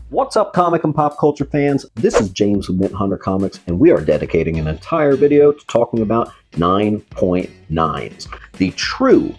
What's up, comic and pop culture fans? This is James with Mint Hunter Comics, and we are dedicating an entire video to talking about 9.9s, the true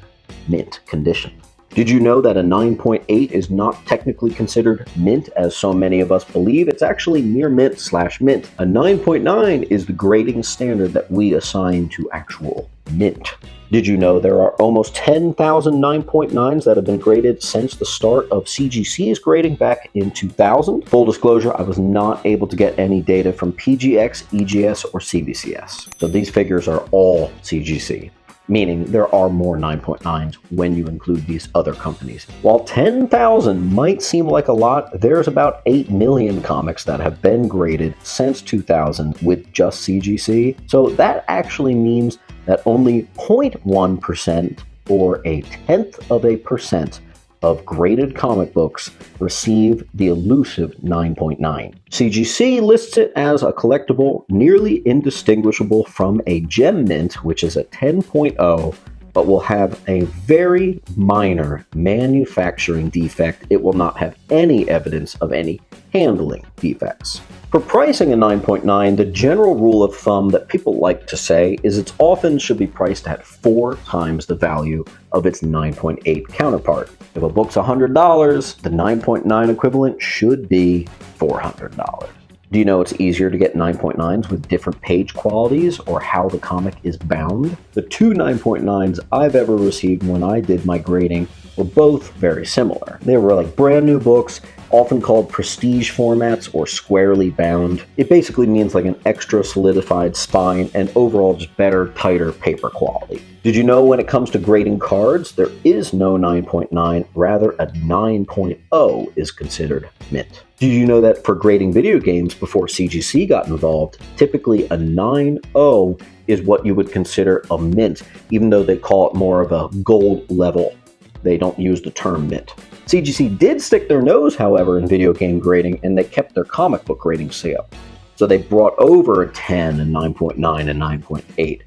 mint condition. Did you know that a 9.8 is not technically considered mint, as so many of us believe? It's actually near mint/mint. A 9.9 is the grading standard that we assign to actual mint. Did you know there are almost 10,000 9.9s that have been graded since the start of CGC's grading back in 2000? Full disclosure, I was not able to get any data from PGX, EGS, or CBCS. So these figures are all CGC, meaning there are more 9.9s when you include these other companies. While 10,000 might seem like a lot, there's about 8 million comics that have been graded since 2000 with just CGC. So that actually means that only 0.1% or 0.1% of graded comic books receive the elusive 9.9. CGC lists it as a collectible nearly indistinguishable from a gem mint, which is a 10.0, but will have a very minor manufacturing defect. It will not have any evidence of any handling defects. For pricing a 9.9, the general rule of thumb that people like to say is it often should be priced at 4 times the value of its 9.8 counterpart. If a book's $100, the 9.9 equivalent should be $400. Do you know it's easier to get 9.9s with different page qualities or how the comic is bound? The 2 9.9s I've ever received when I did my grading were both very similar. They were like brand new books, often called prestige formats or squarely bound. It basically means like an extra solidified spine and overall just better, tighter paper quality. Did you know when it comes to grading cards, there is no 9.9, rather a 9.0 is considered mint. Did you know that for grading video games before CGC got involved, typically a 9.0 is what you would consider a mint, even though they call it more of a gold level. They don't use the term mint. CGC did stick their nose, however, in video game grading, and they kept their comic book grading scale. So they brought over a 10, a 9.9, and 9.8.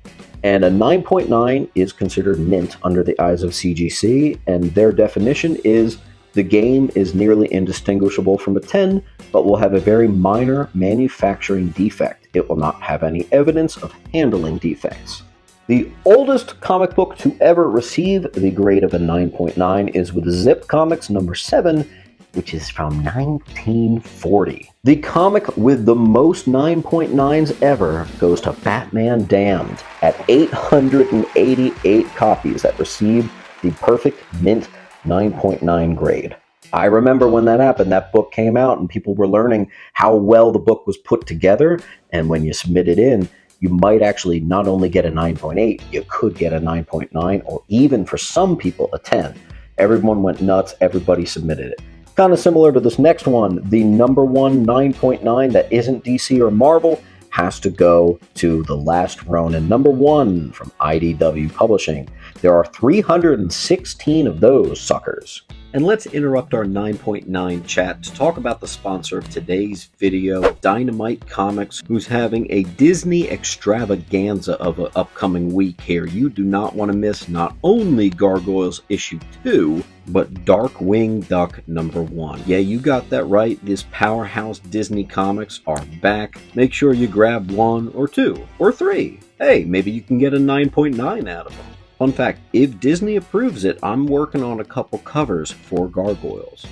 And a 9.9 is considered mint under the eyes of CGC, and their definition is the game is nearly indistinguishable from a 10, but will have a very minor manufacturing defect. It will not have any evidence of handling defects. The oldest comic book to ever receive the grade of a 9.9 is with Zip Comics number 7, which is from 1940. The comic with the most 9.9s ever goes to Batman Damned at 888 copies that received the perfect mint 9.9 grade. I remember when that happened, that book came out and people were learning how well the book was put together, and when you submit it in, you might actually not only get a 9.8, you could get a 9.9, or even for some people, a 10. Everyone went nuts, everybody submitted it. Kind of similar to this next one, the number one 9.9 that isn't DC or Marvel has to go to The Last Ronin number 1 from IDW Publishing. There are 316 of those suckers. And let's interrupt our 9.9 chat to talk about the sponsor of today's video, Dynamite Comics, who's having a Disney extravaganza of an upcoming week here. You do not want to miss not only Gargoyles issue 2, but Darkwing Duck number 1. Yeah, you got that right. These powerhouse Disney comics are back. Make sure you grab 1 or 2 or 3. Hey, maybe you can get a 9.9 out of them. Fun fact, if Disney approves it, I'm working on a couple covers for Gargoyles.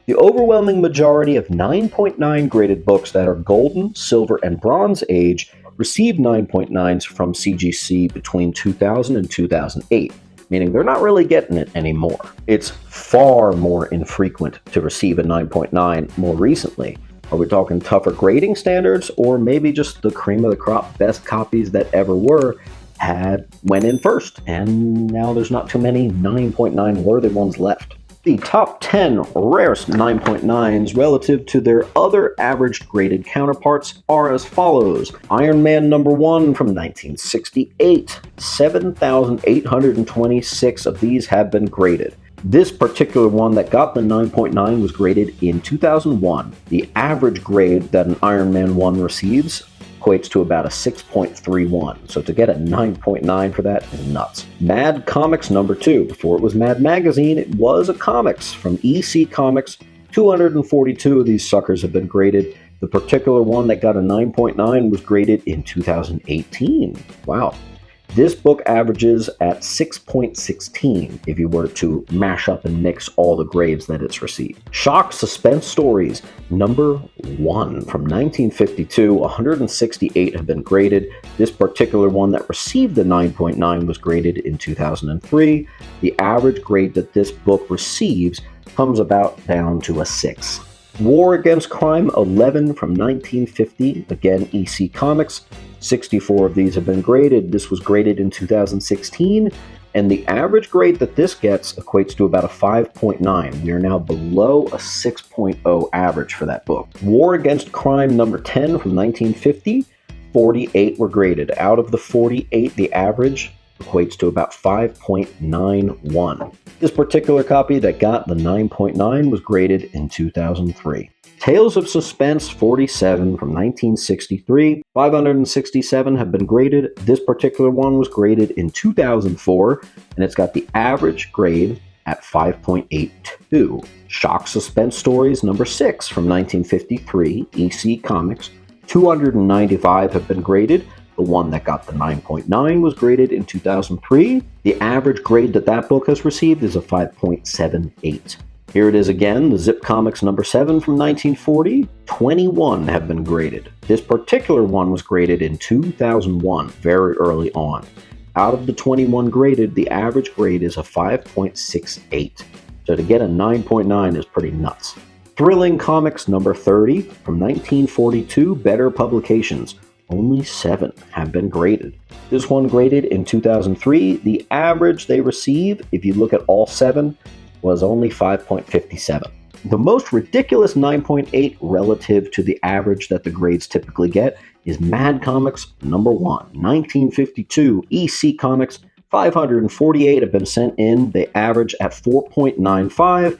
The overwhelming majority of 9.9 graded books that are golden, silver, and bronze age received 9.9s from CGC between 2000 and 2008, meaning they're not really getting it anymore. It's far more infrequent to receive a 9.9 more recently. Are we talking tougher grading standards, or maybe just the cream of the crop best copies that ever were went in first, and now there's not too many 9.9 worthy ones left. The top 10 rarest 9.9s relative to their other average graded counterparts are as follows. Iron Man number 1 from 1968. 7,826 of these have been graded. This particular one that got the 9.9 was graded in 2001. The average grade that an Iron Man 1 receives equates to about a 6.31. So to get a 9.9 for that is nuts. Mad Comics number 2. Before it was Mad Magazine, it was a comics from EC Comics 242 of these suckers have been graded. The particular one that got a 9.9 was graded in 2018. Wow. This book averages at 6.16 if you were to mash up and mix all the grades that it's received. Shock Suspense Stories, number 1 from 1952, 168 have been graded. This particular one that received the 9.9 was graded in 2003. The average grade that this book receives comes about down to a 6. War Against Crime 11 from 1950, again EC Comics. 64 of these have been graded. This was graded in 2016, and the average grade that this gets equates to about a 5.9. We are now below a 6.0 average for that book. War Against Crime number 10 from 1950, 48 were graded. Out of the 48, the average equates to about 5.91. This particular copy that got the 9.9 was graded in 2003. Tales of Suspense 47 from 1963. 567 have been graded. This particular one was graded in 2004, and it's got the average grade at 5.82. Shock Suspense Stories number 6 from 1953, EC Comics. 295 have been graded. The one that got the 9.9 was graded in 2003. The average grade that that book has received is a 5.78. Here it is again, the Zip Comics number 7 from 1940. 21 have been graded. This particular one was graded in 2001, very early on. Out of the 21 graded, the average grade is a 5.68. So to get a 9.9 is pretty nuts. Thrilling Comics number 30 from 1942, Better Publications. Only 7 have been graded. This one graded in 2003. The average they receive, if you look at all 7, was only 5.57. The most ridiculous 9.8 relative to the average that the grades typically get is Mad Comics number 1, 1952, EC Comics. 548 have been sent in. They average at 4.95.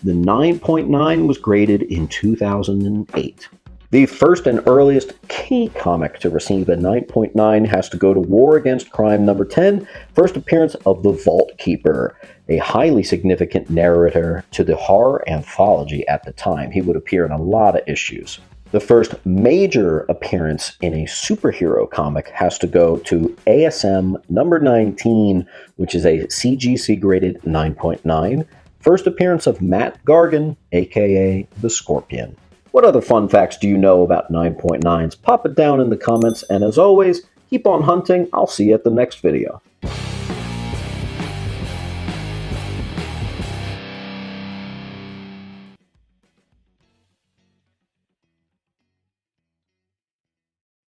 The 9.9 was graded in 2008. The first and earliest key comic to receive a 9.9 has to go to War Against Crime number 10, first appearance of the Vault Keeper, a highly significant narrator to the horror anthology at the time. He would appear in a lot of issues. The first major appearance in a superhero comic has to go to ASM number 19, which is a CGC graded 9.9. First appearance of Matt Gargan, aka the Scorpion. What other fun facts do you know about 9.9s? Pop it down in the comments, and as always, keep on hunting. I'll see you at the next video.